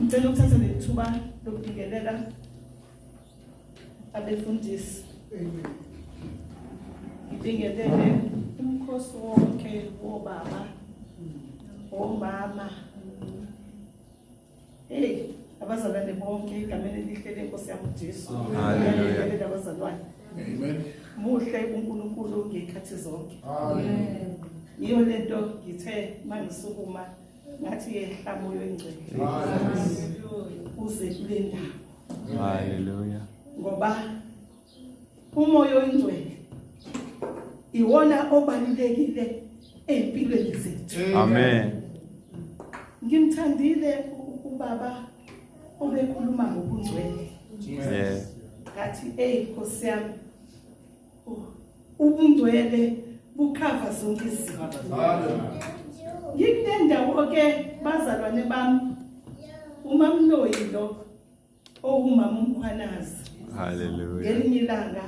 ngicela ukuthatha lethuba lokubingelela abefundisi. Ngibingelele umkhosi wonke wobaba, omama. Abazalwane bonke igameni elihle lenkosi yami uJesu. Haleluya. Abazalwane. Amen. Muhle uNkulunkulu ngezikhathi zonke. Amen. Yiyo lento ngithe mangisukuma ngathi yehla moyo engcwele. Uze kule ndawo. Haleluya. Ngoba umoya oyingcwele iwona obalulekile empilweni zethu. Amen. Ngimthandile ubaba obekhuluma ngobungcwele. Yes. Ngathi Nkosi yami ubungcwele bukhava zonke izinto. Ngikule ndawo ke bazalwane bami umamloyi lo owumama Mkhwanazi. Haleluya. Ngelinye ilanga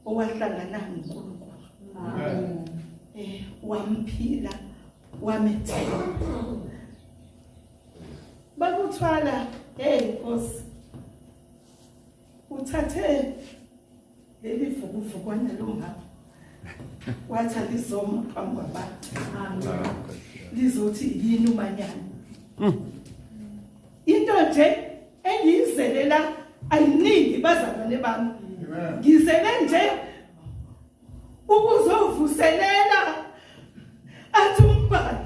owahlangana noNkulunkulu. Amen. Wamphila wamethemba. Bakuthwala Nkosi uthathe leli vukuvukwana lomama wathi alizoma phambi kwabantu. Amen. Lizothi yini umanyano. Into nje engiyizelela ayiningi bazalwane bami. Ngizele nje ukuzovuselela athi umbali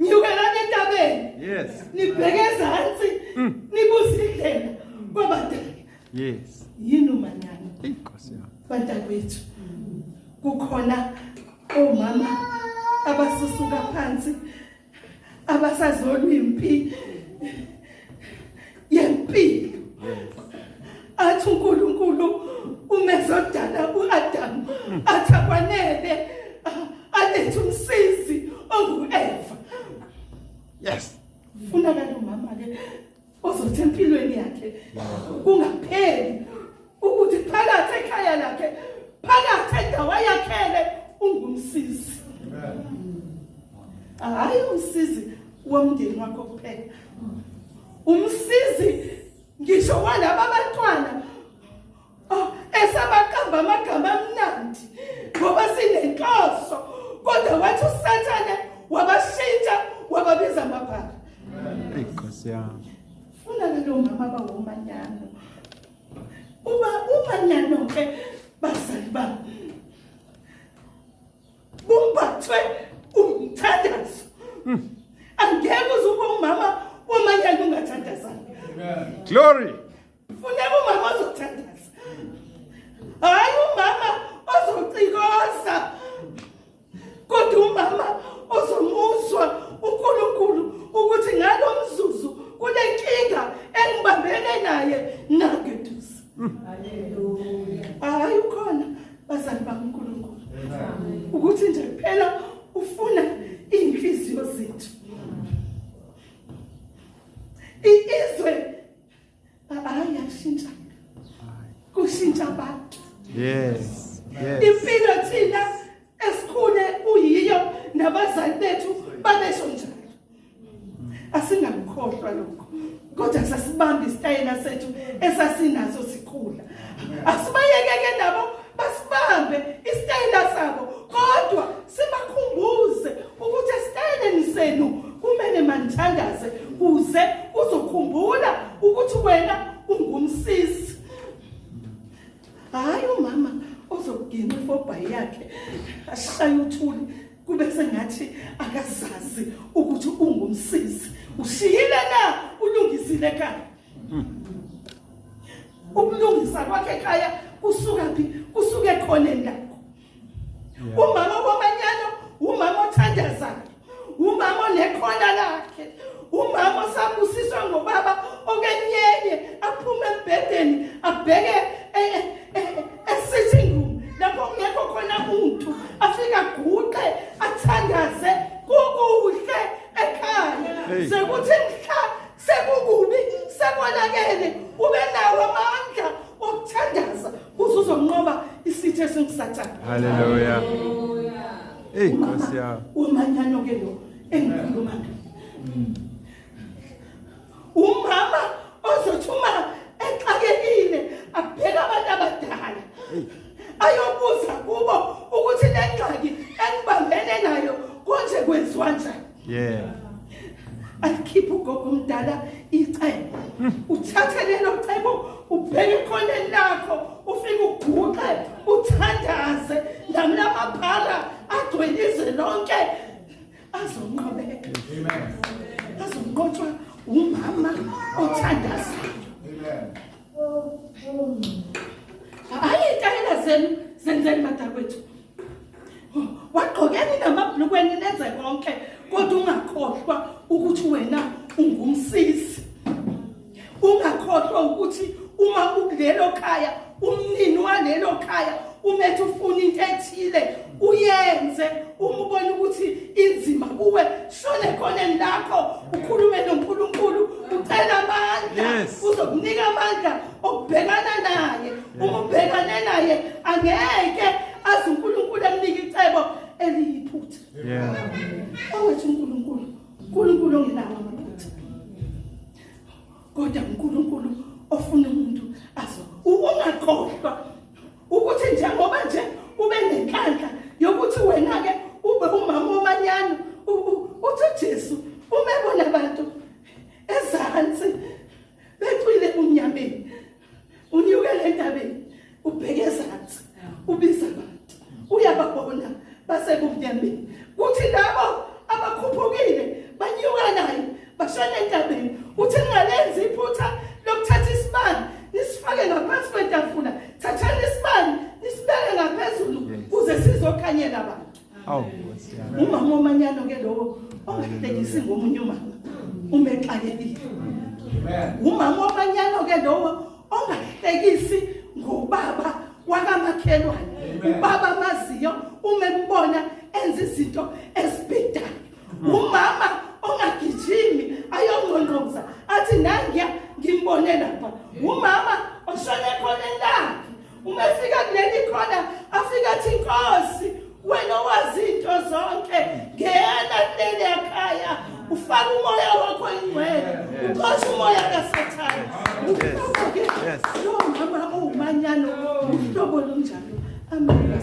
nyukelana entabeni. Yes. Nibheke ezantsi nibuze indlela kwabadala. Yes. Yini umanyano. Inkosi yami. Bantakwethu kukhona omama abasusuka phansi abasazolwa impi yempilo. Athi uNkulunkulu umezodala uAdam athi akwanele alethe umsizi onguEva. Yes. Funa kanti umama ke ozothi empilweni yakhe kungapheli ukuthi phakathi ekhaya lakhe phakathi endawo yakhele ungumsizi. Hayi umsizi womndeni wakho kuphela. Umsizi ngisho walaba abantwana esabaqamba amagama amnandi ngoba sinenhloso kodwa wathi uSathane wabashintsha wababiza amabhala. Inkosi yami. Funa lo mama bawomanyano. Umanyano ke bazali bami. Bumbathwe umthandazo. Angeke uzuba umama womanyano ungathandazana. Glory. Funeka umama ozothandaza. Hayi umama ozocikoza. Kodwa umama ozomuzwa uNkulunkulu ukuthi ngalomzuzu kunenkinga engibambene naye nakeduze. Haleluya. Hayi ukhona bazali bakaNkulunkulu. Ukuthi nje phela ufuna inhliziyo zethu. Izwe ayashintsha. Kushintsha abantu. Yes. Yes. Impilo thina esikhule uyiyo nabazali bethu babesho njalo. Asingakukhohlwa lokho. Kodwa sasibamba isitayela sethu esasinazo sikhula. Asibayekeke nabo basibambe isitayela sabo. Kodwa sibakhumbuze ukuthi esitayeleni senu kumele manithandaze kuze uzokhumbula ukuthi wena ungumsisi. Hayi umama ozogcina ifobha yakhe ashaya uthuli kube sengathi akazazi ukuthi ungumsisi. Ushiyile na ulungisile ekhaya. Ukulungisa kwakhe ekhaya kusuka phi? Kusuke khona endako. Umama womanyano umama othandazayo. Umama onekhona lakhe. Umama osabusiswa ngobaba okenyenye aphume embedeni abheke esitting room lapho ngekho khona umuntu afika guqe athandaze kukuhle ekhaya. Sekuthi mhla sekukubi sekonakele ube nawo amandla okuthandaza uzozonqoba isithe sengisathana. Haleluya. Nkosi yami. Umanyano ke lo engikhuluma ngayo. Alikhipha ugogo mdala icebo. Uthathe lelo cebo ubheke ekhoneni lakho ufike uguqe uthandaze namabhala agcwelizwe lonke azonqobeka. Amen. Azonqotshwa umama othandazayo. Amen. Ayitayela zenu zenzeni madakwethu. Waqhokeni namabhlukweni nenze konke kodwa ungakhohlwa ukuthi wena ungumsisi. Ungakhohlwa ukuthi uma ukulelo khaya umnini walelo khaya umethe ufuna into ethile uyenze umubona ukuthi inzima kuwe shone khoneni lakho ukhulume noNkulunkulu ucela amandla uzokunika amandla okubhekana naye. Uma ubhekane naye angeke azi uNkulunkulu amnika icebo eliyiphutha. Awethu uNkulunkulu ongenawo amaphutha. Kodwa uNkulunkulu ofuna umuntu azo ungakhohlwa ukuthi njengoba nje ube nenhlanhla yokuthi wena ke ube umama Umanyano uthi Jesu umebona abantu ezansi becwile umnyameni unyukele entabeni ubheke ezansi ubiza abantu uyababona basebumnyameni kuthi labo abakhuphukile banyuka naye bashona entabeni uthi ngalenza iphutha lokuthatha isibani nisifake ngaphansi kwetafula thathani isibani nisibeke ngaphezulu kuze sizokhanyela abantu. Umama Umanyano ke lo ongahlekisi ngomunye umama umexakekile. Umama Umanyano ke lo ongahlekisi ngobaba wakamakhelwane ubaba maziyo umembona enza izinto ezibhedayo. Umama ongagijimi ayongqongqoza athi nangiya ngimbone lapha. Umama oshone khona lakhe umefika kuleli khona afika athi Nkosi wena wazi into zonke ngena kuleli ekhaya ufaka umoya wakho ingcwele uqosha umoya kaSathane. Lo mama uManyano uhlobo lunjalo. Amen.